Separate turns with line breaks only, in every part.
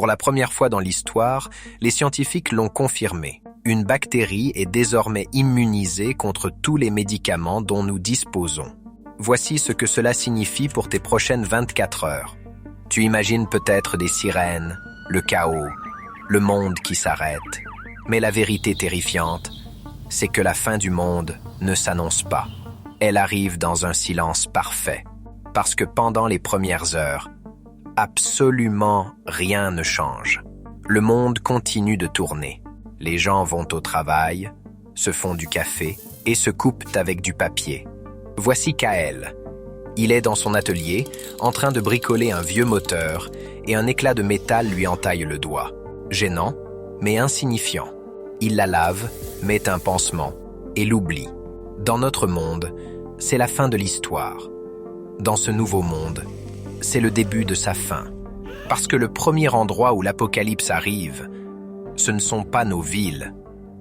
Pour la première fois dans l'histoire, les scientifiques l'ont confirmé. Une bactérie est désormais immunisée contre tous les médicaments dont nous disposons. Voici ce que cela signifie pour tes prochaines 24 heures. Tu imagines peut-être des sirènes, le chaos, le monde qui s'arrête. Mais la vérité terrifiante, c'est que la fin du monde ne s'annonce pas. Elle arrive dans un silence parfait. Parce que pendant les premières heures, absolument rien ne change. Le monde continue de tourner. Les gens vont au travail, se font du café et se coupent avec du papier. Voici Kael. Il est dans son atelier, en train de bricoler un vieux moteur et un éclat de métal lui entaille le doigt. Gênant, mais insignifiant. Il la lave, met un pansement et l'oublie. Dans notre monde, c'est la fin de l'histoire. Dans ce nouveau monde, c'est le début de sa fin. Parce que le premier endroit où l'apocalypse arrive, ce ne sont pas nos villes,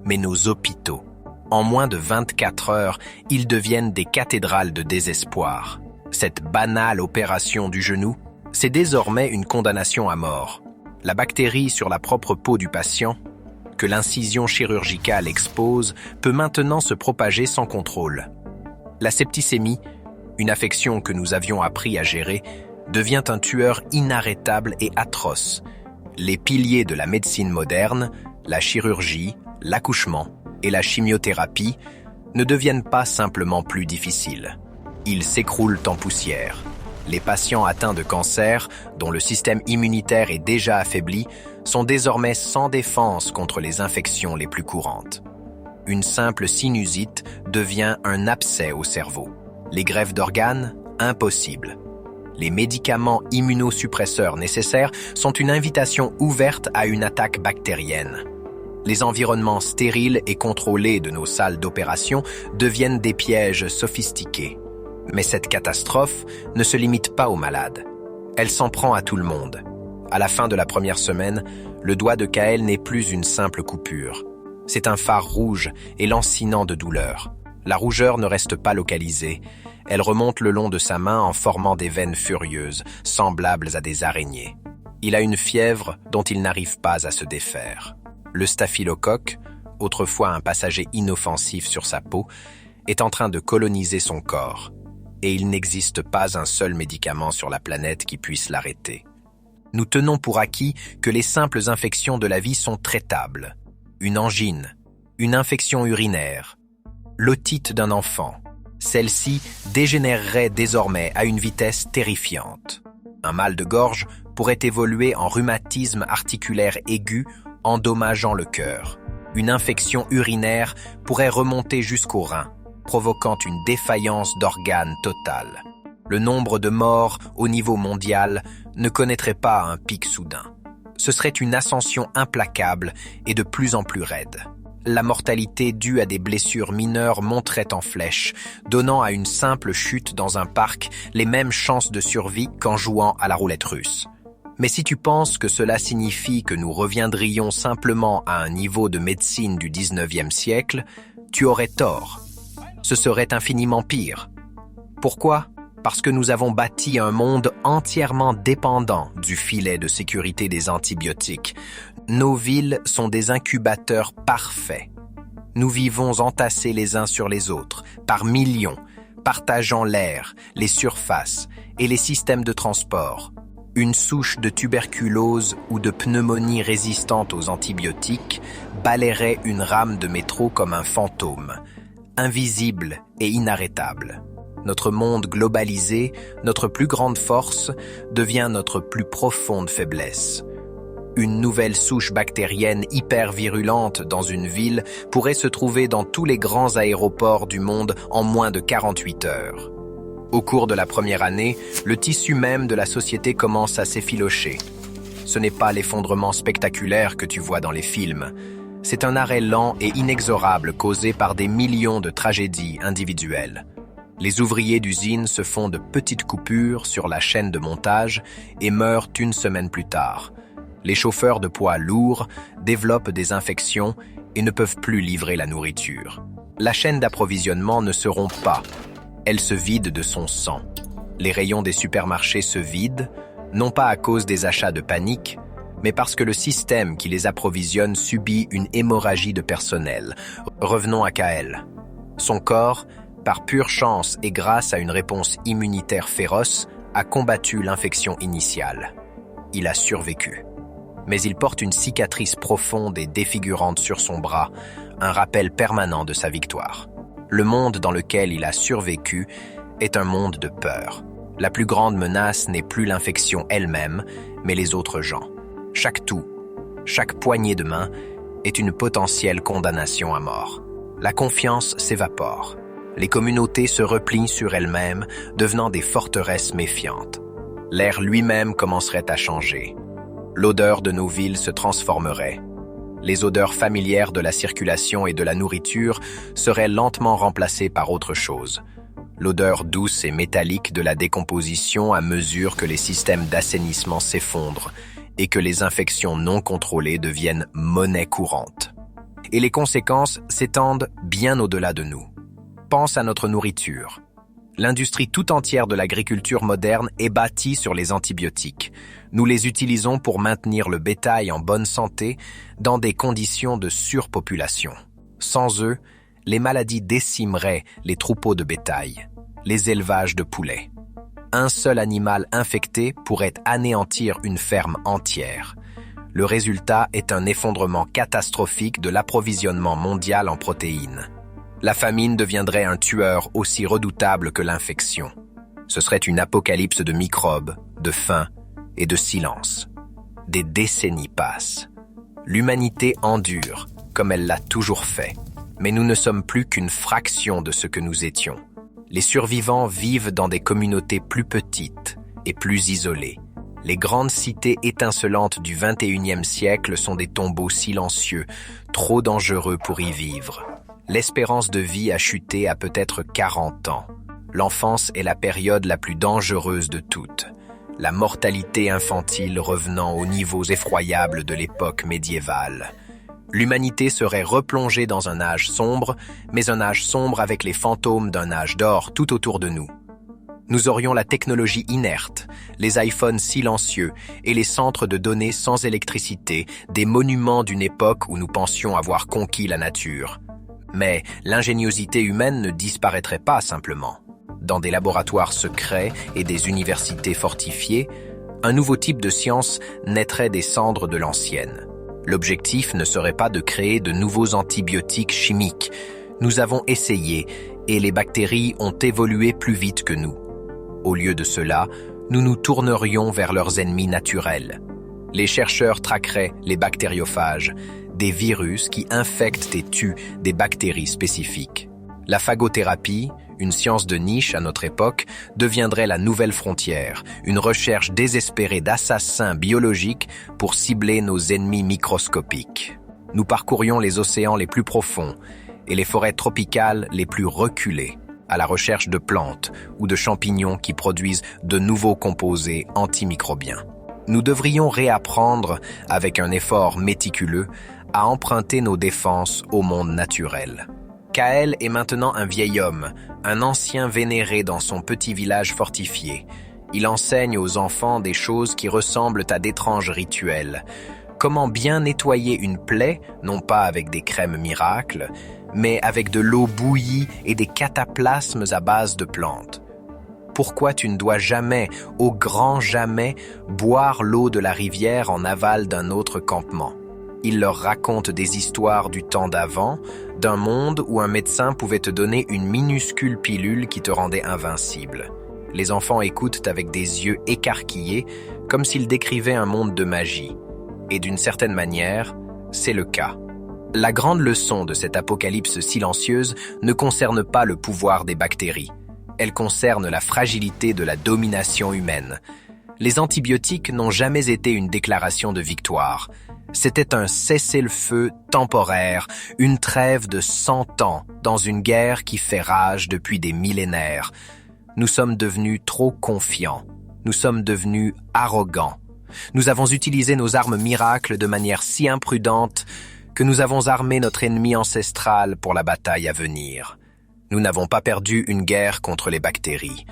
mais nos hôpitaux. En moins de 24 heures, ils deviennent des cathédrales de désespoir. Cette banale opération du genou, c'est désormais une condamnation à mort. La bactérie sur la propre peau du patient, que l'incision chirurgicale expose, peut maintenant se propager sans contrôle. La septicémie, une affection que nous avions appris à gérer, devient un tueur inarrêtable et atroce. Les piliers de la médecine moderne, la chirurgie, l'accouchement et la chimiothérapie ne deviennent pas simplement plus difficiles. Ils s'écroulent en poussière. Les patients atteints de cancer, dont le système immunitaire est déjà affaibli, sont désormais sans défense contre les infections les plus courantes. Une simple sinusite devient un abcès au cerveau. Les greffes d'organes, impossible. Les médicaments immunosuppresseurs nécessaires sont une invitation ouverte à une attaque bactérienne. Les environnements stériles et contrôlés de nos salles d'opération deviennent des pièges sophistiqués. Mais cette catastrophe ne se limite pas aux malades. Elle s'en prend à tout le monde. À la fin de la première semaine, le doigt de Kael n'est plus une simple coupure. C'est un phare rouge et lancinant de douleur. La rougeur ne reste pas localisée. Elle remonte le long de sa main en formant des veines furieuses, semblables à des araignées. Il a une fièvre dont il n'arrive pas à se défaire. Le staphylocoque, autrefois un passager inoffensif sur sa peau, est en train de coloniser son corps. Et il n'existe pas un seul médicament sur la planète qui puisse l'arrêter. Nous tenons pour acquis que les simples infections de la vie sont traitables. Une angine, une infection urinaire, l'otite d'un enfant. Celle-ci dégénérerait désormais à une vitesse terrifiante. Un mal de gorge pourrait évoluer en rhumatisme articulaire aigu, endommageant le cœur. Une infection urinaire pourrait remonter jusqu'au rein, provoquant une défaillance d'organes totale. Le nombre de morts au niveau mondial ne connaîtrait pas un pic soudain. Ce serait une ascension implacable et de plus en plus raide. La mortalité due à des blessures mineures monterait en flèche, donnant à une simple chute dans un parc les mêmes chances de survie qu'en jouant à la roulette russe. Mais si tu penses que cela signifie que nous reviendrions simplement à un niveau de médecine du 19e siècle, tu aurais tort. Ce serait infiniment pire. Pourquoi ? Parce que nous avons bâti un monde entièrement dépendant du filet de sécurité des antibiotiques. Nos villes sont des incubateurs parfaits. Nous vivons entassés les uns sur les autres, par millions, partageant l'air, les surfaces et les systèmes de transport. Une souche de tuberculose ou de pneumonie résistante aux antibiotiques balayerait une rame de métro comme un fantôme, invisible et inarrêtable. Notre monde globalisé, notre plus grande force, devient notre plus profonde faiblesse. Une nouvelle souche bactérienne hyper virulente dans une ville pourrait se trouver dans tous les grands aéroports du monde en moins de 48 heures. Au cours de la première année, le tissu même de la société commence à s'effilocher. Ce n'est pas l'effondrement spectaculaire que tu vois dans les films. C'est un arrêt lent et inexorable causé par des millions de tragédies individuelles. Les ouvriers d'usine se font de petites coupures sur la chaîne de montage et meurent une semaine plus tard. Les chauffeurs de poids lourds développent des infections et ne peuvent plus livrer la nourriture. La chaîne d'approvisionnement ne se rompt pas. Elle se vide de son sang. Les rayons des supermarchés se vident, non pas à cause des achats de panique, mais parce que le système qui les approvisionne subit une hémorragie de personnel. Revenons à Kael. Son corps, par pure chance et grâce à une réponse immunitaire féroce, a combattu l'infection initiale. Il a survécu. Mais il porte une cicatrice profonde et défigurante sur son bras, un rappel permanent de sa victoire. Le monde dans lequel il a survécu est un monde de peur. La plus grande menace n'est plus l'infection elle-même, mais les autres gens. Chaque toux, chaque poignée de main est une potentielle condamnation à mort. La confiance s'évapore. Les communautés se replient sur elles-mêmes, devenant des forteresses méfiantes. L'air lui-même commencerait à changer. L'odeur de nos villes se transformerait. Les odeurs familières de la circulation et de la nourriture seraient lentement remplacées par autre chose. L'odeur douce et métallique de la décomposition à mesure que les systèmes d'assainissement s'effondrent et que les infections non contrôlées deviennent monnaie courante. Et les conséquences s'étendent bien au-delà de nous. Pense à notre nourriture. L'industrie tout entière de l'agriculture moderne est bâtie sur les antibiotiques. Nous les utilisons pour maintenir le bétail en bonne santé dans des conditions de surpopulation. Sans eux, les maladies décimeraient les troupeaux de bétail, les élevages de poulets. Un seul animal infecté pourrait anéantir une ferme entière. Le résultat est un effondrement catastrophique de l'approvisionnement mondial en protéines. La famine deviendrait un tueur aussi redoutable que l'infection. Ce serait une apocalypse de microbes, de faim et de silence. Des décennies passent. L'humanité endure, comme elle l'a toujours fait. Mais nous ne sommes plus qu'une fraction de ce que nous étions. Les survivants vivent dans des communautés plus petites et plus isolées. Les grandes cités étincelantes du XXIe siècle sont des tombeaux silencieux, trop dangereux pour y vivre. L'espérance de vie a chuté à peut-être 40 ans. L'enfance est la période la plus dangereuse de toutes. La mortalité infantile revenant aux niveaux effroyables de l'époque médiévale. L'humanité serait replongée dans un âge sombre, mais un âge sombre avec les fantômes d'un âge d'or tout autour de nous. Nous aurions la technologie inerte, les iPhones silencieux et les centres de données sans électricité, des monuments d'une époque où nous pensions avoir conquis la nature. Mais l'ingéniosité humaine ne disparaîtrait pas simplement. Dans des laboratoires secrets et des universités fortifiées, un nouveau type de science naîtrait des cendres de l'ancienne. L'objectif ne serait pas de créer de nouveaux antibiotiques chimiques. Nous avons essayé et les bactéries ont évolué plus vite que nous. Au lieu de cela, nous nous tournerions vers leurs ennemis naturels. Les chercheurs traqueraient les bactériophages, des virus qui infectent et tuent des bactéries spécifiques. La phagothérapie, une science de niche à notre époque, deviendrait la nouvelle frontière, une recherche désespérée d'assassins biologiques pour cibler nos ennemis microscopiques. Nous parcourions les océans les plus profonds et les forêts tropicales les plus reculées, à la recherche de plantes ou de champignons qui produisent de nouveaux composés antimicrobiens. Nous devrions réapprendre, avec un effort méticuleux, à emprunter nos défenses au monde naturel. Kael est maintenant un vieil homme, un ancien vénéré dans son petit village fortifié. Il enseigne aux enfants des choses qui ressemblent à d'étranges rituels. Comment bien nettoyer une plaie, non pas avec des crèmes miracles, mais avec de l'eau bouillie et des cataplasmes à base de plantes. Pourquoi tu ne dois jamais, au grand jamais, boire l'eau de la rivière en aval d'un autre campement? Il leur raconte des histoires du temps d'avant, d'un monde où un médecin pouvait te donner une minuscule pilule qui te rendait invincible. Les enfants écoutent avec des yeux écarquillés, comme s'ils décrivaient un monde de magie. Et d'une certaine manière, c'est le cas. La grande leçon de cette apocalypse silencieuse ne concerne pas le pouvoir des bactéries. Elle concerne la fragilité de la domination humaine. Les antibiotiques n'ont jamais été une déclaration de victoire. C'était un cessez-le-feu temporaire, une trêve de 100 ans dans une guerre qui fait rage depuis des millénaires. Nous sommes devenus trop confiants. Nous sommes devenus arrogants. Nous avons utilisé nos armes miracles de manière si imprudente que nous avons armé notre ennemi ancestral pour la bataille à venir. Nous n'avons pas perdu une guerre contre les bactéries.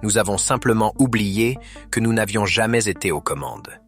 Nous avons simplement oublié que nous n'avions jamais été aux commandes.